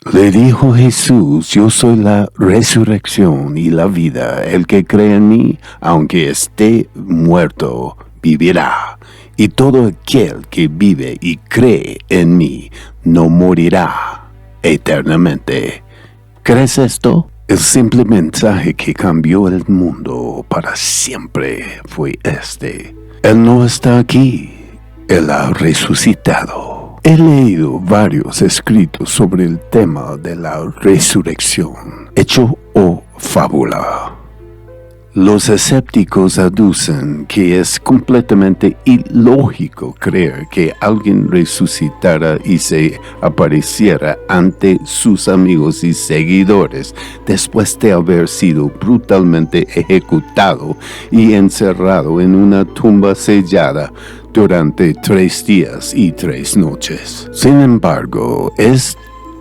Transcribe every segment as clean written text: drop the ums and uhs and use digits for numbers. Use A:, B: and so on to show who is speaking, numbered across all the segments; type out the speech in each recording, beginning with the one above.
A: Le dijo Jesús: yo soy la resurrección y la vida. El que cree en mí, aunque esté muerto, vivirá. Y todo aquel que vive y cree en mí, no morirá eternamente. ¿Crees esto? El simple mensaje que cambió el mundo para siempre fue este: Él no está aquí, Él ha resucitado. He leído varios escritos sobre el tema de la resurrección, hecho o fábula. Los escépticos aducen que es completamente ilógico creer que alguien resucitara y se apareciera ante sus amigos y seguidores después de haber sido brutalmente ejecutado y encerrado en una tumba sellada durante 3 días y 3 noches. Sin embargo, es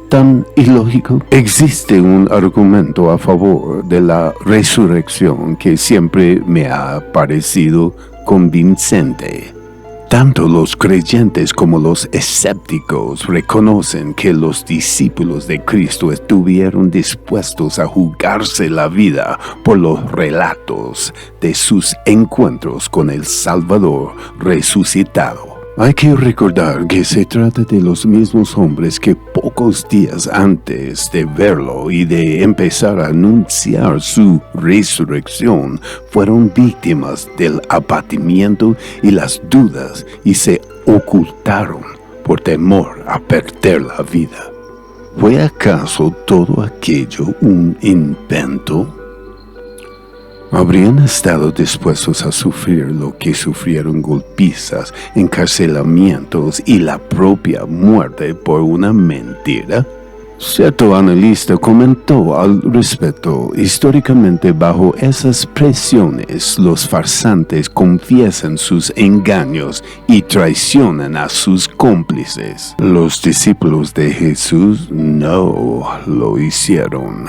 A: tan ilógico. Existe un argumento a favor de la resurrección que siempre me ha parecido convincente. Tanto los creyentes como los escépticos reconocen que los discípulos de Cristo estuvieron dispuestos a jugarse la vida por los relatos de sus encuentros con el Salvador resucitado. Hay que recordar que se trata de los mismos hombres que pocos días antes de verlo y de empezar a anunciar su resurrección fueron víctimas del abatimiento y las dudas y se ocultaron por temor a perder la vida. ¿Fue acaso todo aquello un invento? ¿Habrían estado dispuestos a sufrir lo que sufrieron golpizas, encarcelamientos y la propia muerte por una mentira? Cierto analista comentó al respecto: históricamente, bajo esas presiones, los farsantes confiesan sus engaños y traicionan a sus cómplices. Los discípulos de Jesús no lo hicieron.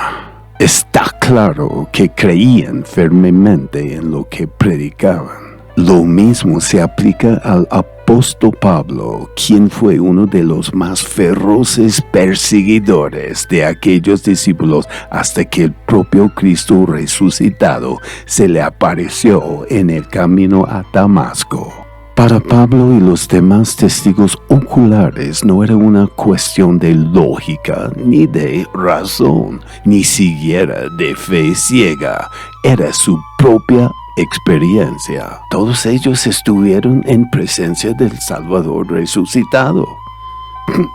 A: Está claro que creían firmemente en lo que predicaban. Lo mismo se aplica al apóstol Pablo, quien fue uno de los más feroces perseguidores de aquellos discípulos hasta que el propio Cristo resucitado se le apareció en el camino a Damasco. Para Pablo y los demás testigos oculares no era una cuestión de lógica, ni de razón, ni siquiera de fe ciega. Era su propia experiencia. Todos ellos estuvieron en presencia del Salvador resucitado.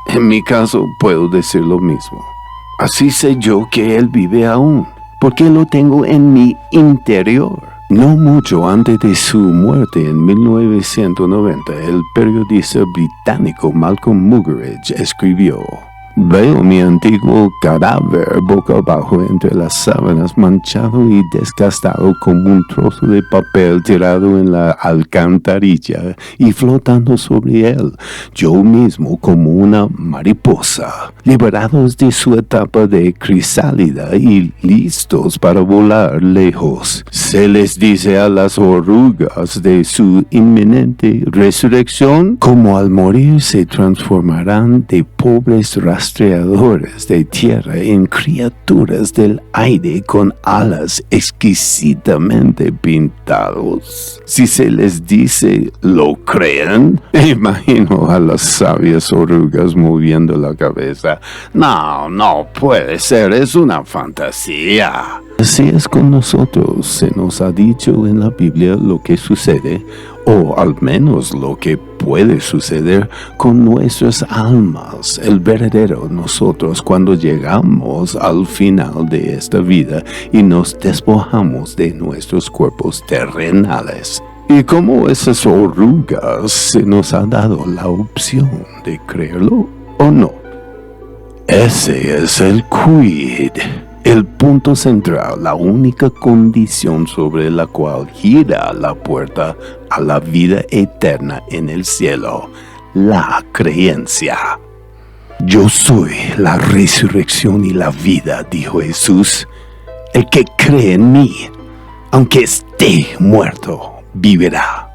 A: En mi caso puedo decir lo mismo. Así sé yo que Él vive aún, porque lo tengo en mi interior. No mucho antes de su muerte en 1990, el periodista británico Malcolm Muggeridge escribió: veo mi antiguo cadáver boca abajo entre las sábanas, manchado y desgastado como un trozo de papel tirado en la alcantarilla, y flotando sobre él, yo mismo como una mariposa, liberados de su etapa de crisálida y listos para volar lejos. Se les dice a las orugas de su inminente resurrección, como al morir se transformarán de pobres rastreadores de tierra en criaturas del aire con alas exquisitamente pintados. Si se les dice, ¿lo creen? Imagino a las sabias orugas moviendo la cabeza. No puede ser, es una fantasía. Así es con nosotros. Se nos ha dicho en la Biblia lo que sucede, o al menos lo que puede suceder con nuestras almas, el verdadero nosotros, cuando llegamos al final de esta vida y nos despojamos de nuestros cuerpos terrenales. Y como esas orugas, se nos ha dado la opción de creerlo o no. Ese es el quid. El punto central, la única condición sobre la cual gira la puerta a la vida eterna en el cielo, la creencia. Yo soy la resurrección y la vida, dijo Jesús. El que cree en mí, aunque esté muerto, vivirá.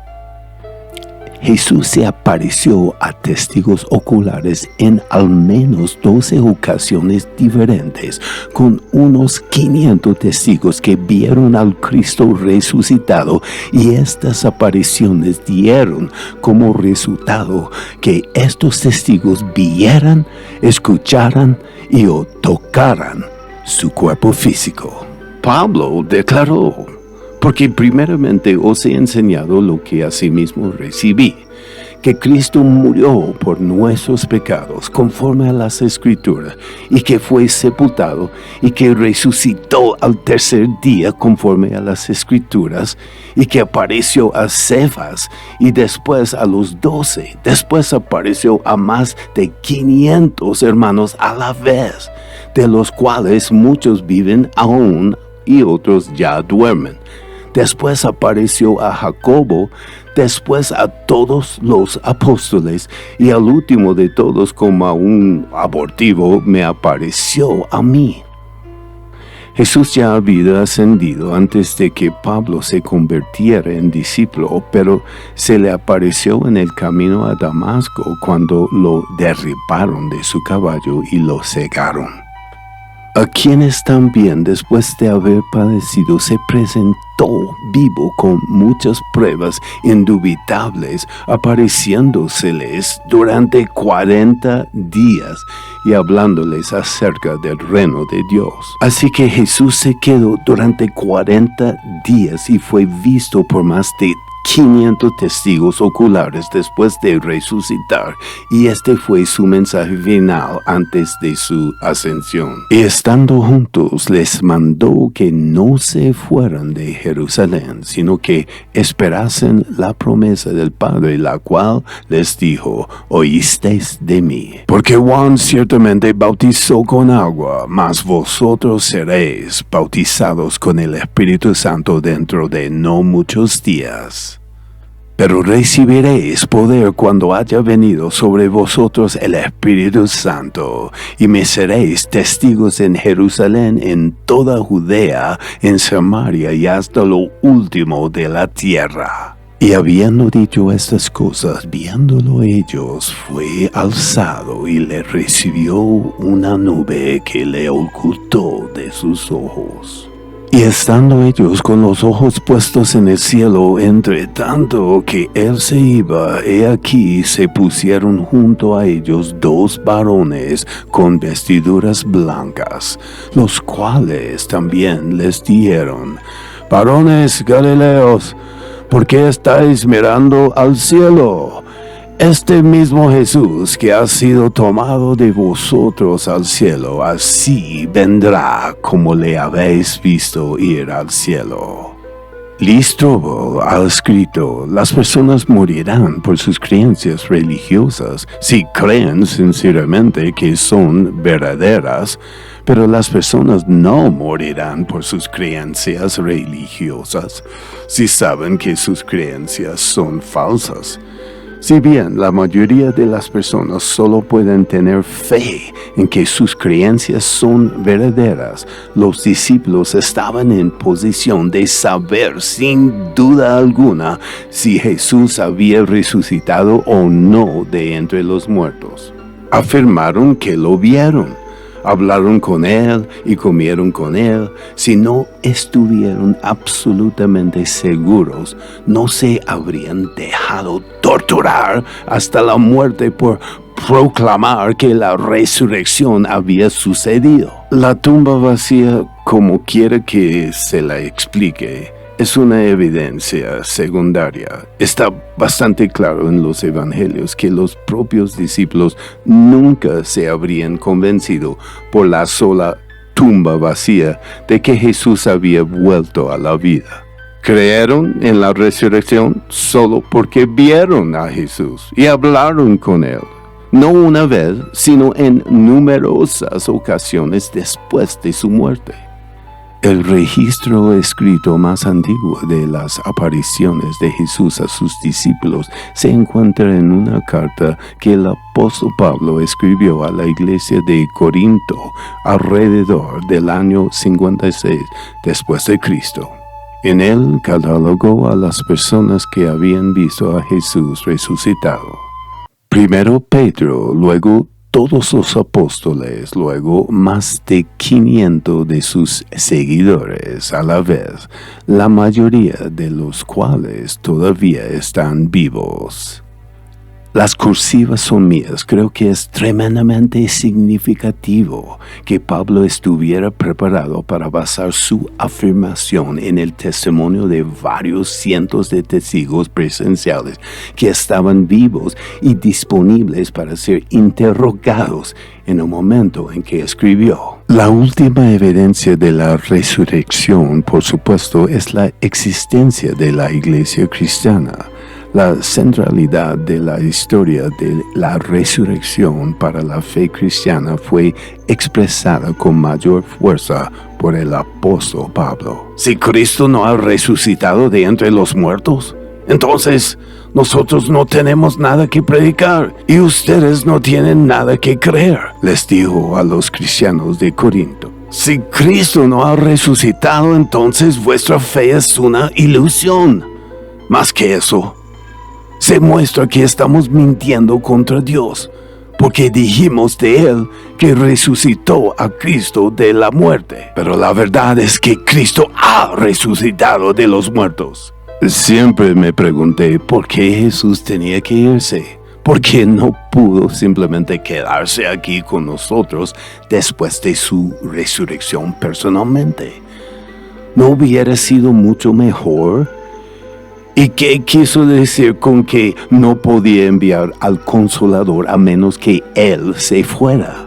A: Jesús se apareció a testigos oculares en al menos 12 ocasiones diferentes, con unos 500 testigos que vieron al Cristo resucitado, y estas apariciones dieron como resultado que estos testigos vieran, escucharan y o tocaran su cuerpo físico. Pablo declaró: porque primeramente os he enseñado lo que asimismo recibí, que Cristo murió por nuestros pecados conforme a las Escrituras, y que fue sepultado, y que resucitó al tercer día conforme a las Escrituras, y que apareció a Cefas, y después a los 12, después apareció a más de 500 hermanos a la vez, de los cuales muchos viven aún y otros ya duermen. Después apareció a Jacobo, después a todos los apóstoles, y al último de todos, como a un abortivo, me apareció a mí. Jesús ya había ascendido antes de que Pablo se convirtiera en discípulo, pero se le apareció en el camino a Damasco cuando lo derribaron de su caballo y lo cegaron. A quienes también, después de haber padecido, se presentó vivo con muchas pruebas indubitables, apareciéndoseles durante 40 días y hablándoles acerca del reino de Dios. Así que Jesús se quedó durante 40 días y fue visto por más de 500 testigos oculares después de resucitar, y este fue su mensaje final antes de su ascensión. Y estando juntos les mandó que no se fueran de Jerusalén, sino que esperasen la promesa del Padre, la cual les dijo: oísteis de mí. Porque Juan ciertamente bautizó con agua, mas vosotros seréis bautizados con el Espíritu Santo dentro de no muchos días. Pero recibiréis poder cuando haya venido sobre vosotros el Espíritu Santo, y me seréis testigos en Jerusalén, en toda Judea, en Samaria y hasta lo último de la tierra. Y habiendo dicho estas cosas, viéndolo ellos, fue alzado y le recibió una nube que le ocultó de sus ojos. Y estando ellos con los ojos puestos en el cielo, entre tanto que él se iba, he aquí se pusieron junto a ellos 2 varones con vestiduras blancas, los cuales también les dijeron: varones Galileos, ¿por qué estáis mirando al cielo? Este mismo Jesús que ha sido tomado de vosotros al cielo, así vendrá como le habéis visto ir al cielo. Listobo ha escrito: las personas morirán por sus creencias religiosas, si creen sinceramente que son verdaderas, pero las personas no morirán por sus creencias religiosas, si saben que sus creencias son falsas. Si bien la mayoría de las personas solo pueden tener fe en que sus creencias son verdaderas, los discípulos estaban en posición de saber sin duda alguna si Jesús había resucitado o no de entre los muertos. Afirmaron que lo vieron, hablaron con él y comieron con él. Si no estuvieron absolutamente seguros, no se habrían dejado torturar hasta la muerte por proclamar que la resurrección había sucedido. La tumba vacía, como quiera que se la explique, es una evidencia secundaria. Está bastante claro en los evangelios que los propios discípulos nunca se habrían convencido por la sola tumba vacía de que Jesús había vuelto a la vida. Creyeron en la resurrección solo porque vieron a Jesús y hablaron con él. No una vez, sino en numerosas ocasiones después de su muerte. El registro escrito más antiguo de las apariciones de Jesús a sus discípulos se encuentra en una carta que el apóstol Pablo escribió a la iglesia de Corinto alrededor del año 56 después de Cristo. En él catalogó a las personas que habían visto a Jesús resucitado. Primero Pedro, luego todos los apóstoles, luego más de 500 de sus seguidores a la vez, la mayoría de los cuales todavía están vivos. Las cursivas son mías. Creo que es tremendamente significativo que Pablo estuviera preparado para basar su afirmación en el testimonio de varios cientos de testigos presenciales que estaban vivos y disponibles para ser interrogados en el momento en que escribió. La última evidencia de la resurrección, por supuesto, es la existencia de la iglesia cristiana. La centralidad de la historia de la resurrección para la fe cristiana fue expresada con mayor fuerza por el apóstol Pablo. Si Cristo no ha resucitado de entre los muertos, entonces nosotros no tenemos nada que predicar y ustedes no tienen nada que creer, les dijo a los cristianos de Corinto. Si Cristo no ha resucitado, entonces vuestra fe es una ilusión. Más que eso, se muestra que estamos mintiendo contra Dios, porque dijimos de Él que resucitó a Cristo de la muerte. Pero la verdad es que Cristo ha resucitado de los muertos. Siempre me pregunté por qué Jesús tenía que irse. ¿Por qué no pudo simplemente quedarse aquí con nosotros después de su resurrección personalmente? ¿No hubiera sido mucho mejor? ¿Y qué quiso decir con que no podía enviar al Consolador a menos que Él se fuera?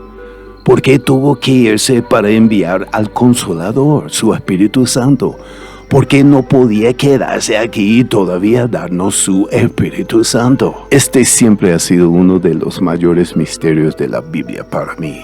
A: ¿Por qué tuvo que irse para enviar al Consolador, su Espíritu Santo? ¿Por qué no podía quedarse aquí y todavía darnos su Espíritu Santo? Este siempre ha sido uno de los mayores misterios de la Biblia para mí,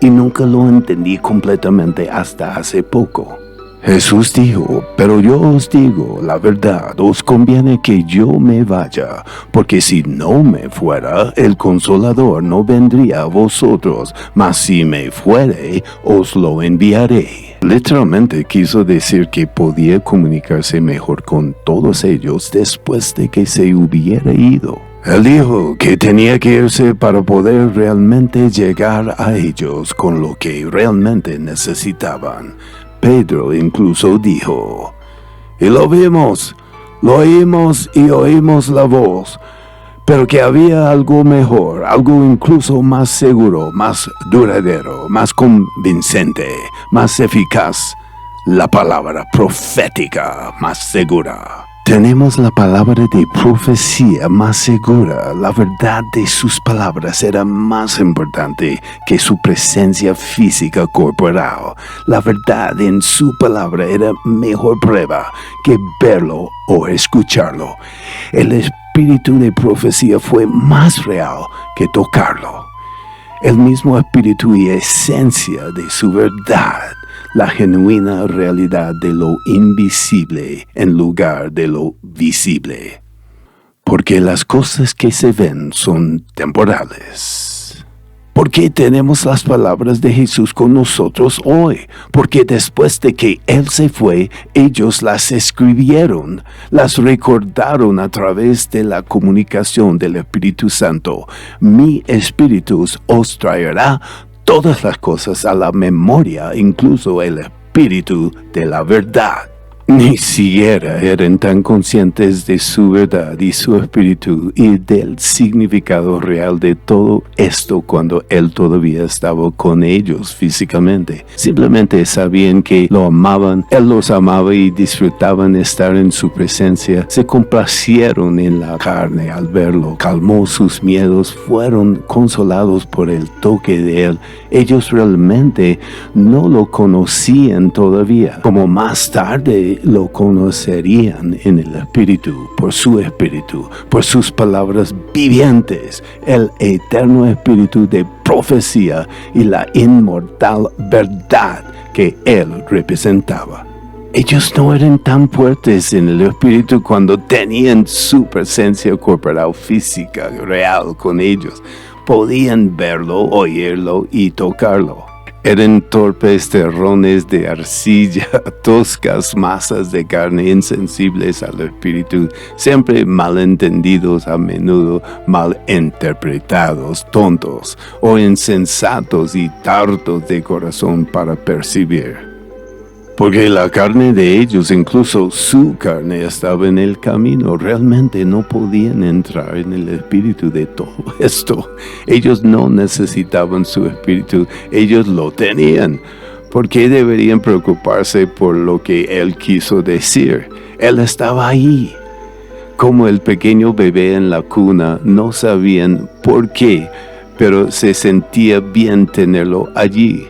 A: y nunca lo entendí completamente hasta hace poco. Jesús dijo, pero yo os digo la verdad, os conviene que yo me vaya, porque si no me fuera, el Consolador no vendría a vosotros, mas si me fuere, os lo enviaré. Literalmente quiso decir que podía comunicarse mejor con todos ellos después de que se hubiera ido. Él dijo que tenía que irse para poder realmente llegar a ellos con lo que realmente necesitaban. Pedro incluso dijo, y lo vimos, lo oímos y oímos la voz, pero que había algo mejor, algo incluso más seguro, más duradero, más convincente, más eficaz, la palabra profética más segura. Tenemos la palabra de profecía más segura. La verdad de sus palabras era más importante que su presencia física corporal. La verdad en su palabra era mejor prueba que verlo o escucharlo. El espíritu de profecía fue más real que tocarlo. El mismo espíritu y esencia de su verdad. La genuina realidad de lo invisible en lugar de lo visible. Porque las cosas que se ven son temporales. ¿Por qué tenemos las palabras de Jesús con nosotros hoy? Porque después de que Él se fue, ellos las escribieron, las recordaron a través de la comunicación del Espíritu Santo. Mi espíritu os traerá todas las cosas a la memoria, incluso el espíritu de la verdad. Ni siquiera eran tan conscientes de su verdad y su espíritu y del significado real de todo esto cuando Él todavía estaba con ellos físicamente. Simplemente sabían que lo amaban, Él los amaba y disfrutaban estar en su presencia. Se complacieron en la carne al verlo, calmó sus miedos, fueron consolados por el toque de Él. Ellos realmente no lo conocían todavía, como más tarde lo conocerían en el Espíritu, por sus palabras vivientes, el eterno Espíritu de profecía y la inmortal verdad que Él representaba. Ellos no eran tan fuertes en el Espíritu cuando tenían su presencia corporal física real con ellos. Podían verlo, oírlo y tocarlo. Eran torpes terrones de arcilla, toscas masas de carne insensibles al espíritu, siempre malentendidos, a menudo mal interpretados, tontos o insensatos y tardos de corazón para percibir. Porque la carne de ellos, incluso su carne, estaba en el camino. Realmente no podían entrar en el espíritu de todo esto. Ellos no necesitaban su espíritu, ellos lo tenían. ¿Por qué deberían preocuparse por lo que él quiso decir? Él estaba ahí. Como el pequeño bebé en la cuna, no sabían por qué, pero se sentía bien tenerlo allí.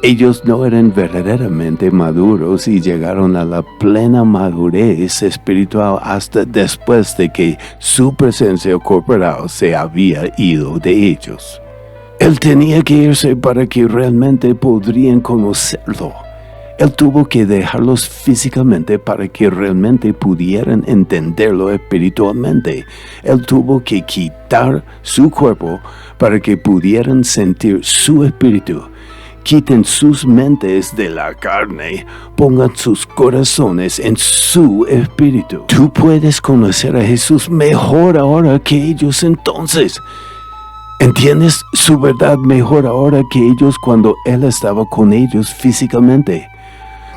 A: Ellos no eran verdaderamente maduros y llegaron a la plena madurez espiritual hasta después de que su presencia corporal se había ido de ellos. Él tenía que irse para que realmente podrían conocerlo. Él tuvo que dejarlos físicamente para que realmente pudieran entenderlo espiritualmente. Él tuvo que quitar su cuerpo para que pudieran sentir su espíritu. Quiten sus mentes de la carne, pongan sus corazones en su espíritu. Tú puedes conocer a Jesús mejor ahora que ellos entonces. ¿Entiendes su verdad mejor ahora que ellos cuando Él estaba con ellos físicamente?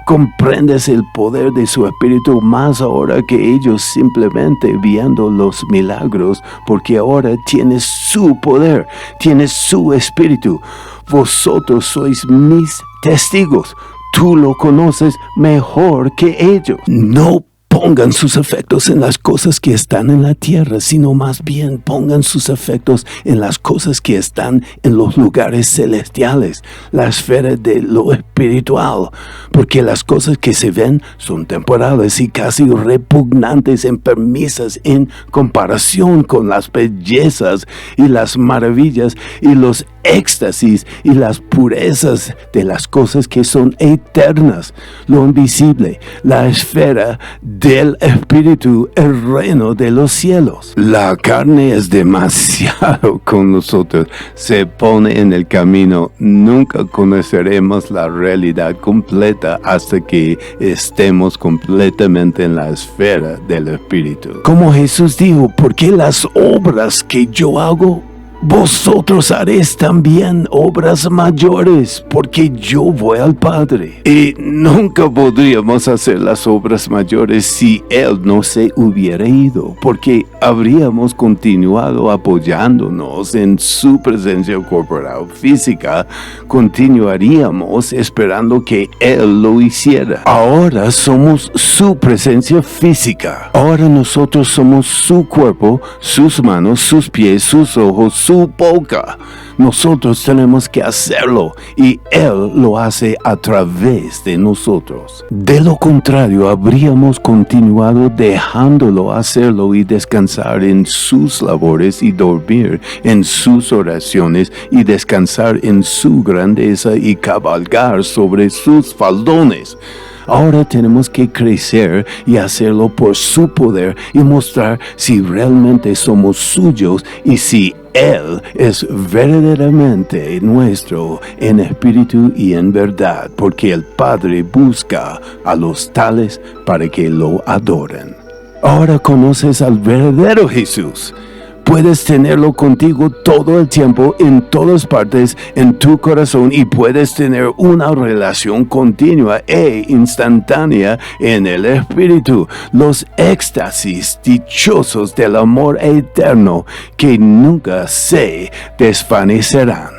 A: Comprendes el poder de su espíritu más ahora que ellos simplemente viendo los milagros, porque ahora tienes su poder, tienes su espíritu. Vosotros sois mis testigos. Tú lo conoces mejor que ellos. No pongan sus afectos en las cosas que están en la tierra, sino más bien pongan sus afectos en las cosas que están en los lugares celestiales, la esfera de lo espiritual, porque las cosas que se ven son temporales y casi repugnantes, enfermizas en comparación con las bellezas y las maravillas y los éxtasis y las purezas de las cosas que son eternas, lo invisible, la esfera del espíritu, el reino de los cielos. La carne es demasiado con nosotros, se pone en el camino. Nunca conoceremos la realidad completa hasta que estemos completamente en la esfera del espíritu. Como Jesús dijo, porque las obras que yo hago, vosotros haréis también obras mayores, porque yo voy al Padre. Y nunca podríamos hacer las obras mayores si Él no se hubiera ido, porque habríamos continuado apoyándonos en su presencia corporal física, continuaríamos esperando que Él lo hiciera. Ahora somos su presencia física. Ahora nosotros somos su cuerpo, sus manos, sus pies, sus ojos, su boca. Nosotros tenemos que hacerlo y Él lo hace a través de nosotros. De lo contrario, habríamos continuado dejándolo hacerlo y descansar en sus labores y dormir en sus oraciones y descansar en su grandeza y cabalgar sobre sus faldones. Ahora tenemos que crecer y hacerlo por su poder y mostrar si realmente somos suyos y si Él es verdaderamente nuestro en espíritu y en verdad, porque el Padre busca a los tales para que lo adoren. Ahora conoces al verdadero Jesús. Puedes tenerlo contigo todo el tiempo, en todas partes, en tu corazón, y puedes tener una relación continua e instantánea en el Espíritu. Los éxtasis dichosos del amor eterno que nunca se desvanecerán.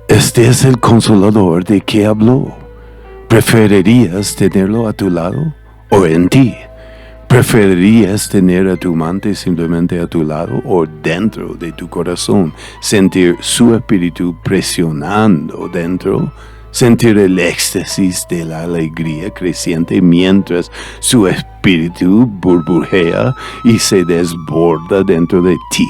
A: Este es el Consolador de que habló. ¿Preferirías tenerlo a tu lado o en ti? ¿Preferirías tener a tu amante simplemente a tu lado o dentro de tu corazón? Sentir su espíritu presionando dentro. Sentir el éxtasis de la alegría creciente mientras su espíritu burbujea y se desborda dentro de ti.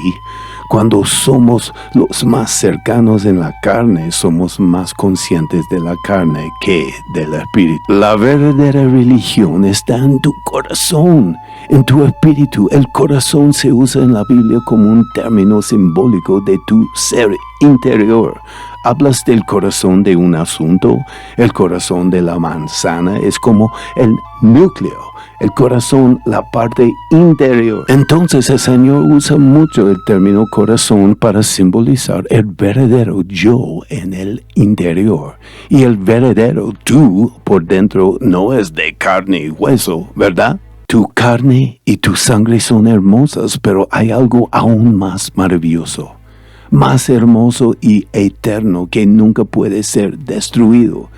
A: Cuando somos los más cercanos en la carne, somos más conscientes de la carne que del espíritu. La verdadera religión está en tu corazón, en tu espíritu. El corazón se usa en la Biblia como un término simbólico de tu ser interior. hablas del corazón de un asunto, el corazón de la manzana es como el núcleo. El corazón, la parte interior. Entonces el Señor usa mucho el término corazón para simbolizar el verdadero yo en el interior. Y el verdadero tú por dentro no es de carne y hueso, ¿verdad? Tu carne y tu sangre son hermosas, pero hay algo aún más maravilloso, más hermoso y eterno que nunca puede ser destruido.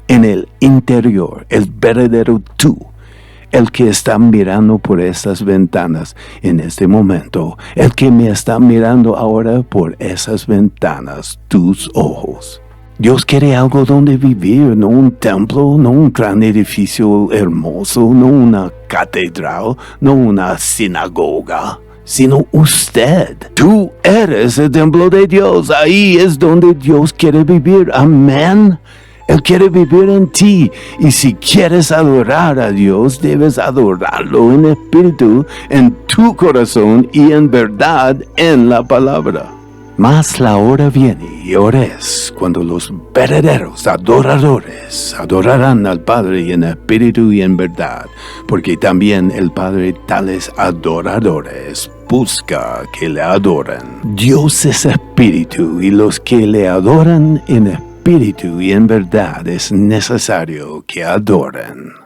A: En el interior, el verdadero tú. El que está mirando por estas ventanas en este momento, el que me está mirando ahora por esas ventanas, tus ojos. Dios quiere algo donde vivir, no un templo, no un gran edificio hermoso, no una catedral, no una sinagoga, sino usted. Tú eres el templo de Dios, ahí es donde Dios quiere vivir, amén. Él quiere vivir en ti, y si quieres adorar a Dios, debes adorarlo en espíritu, en tu corazón y en verdad en la palabra. Mas la hora viene y ahora es cuando los verdaderos adoradores adorarán al Padre en espíritu y en verdad, porque también el Padre tales adoradores busca que le adoren. Dios es espíritu, y los que le adoran en espíritu y en verdad es necesario que adoren.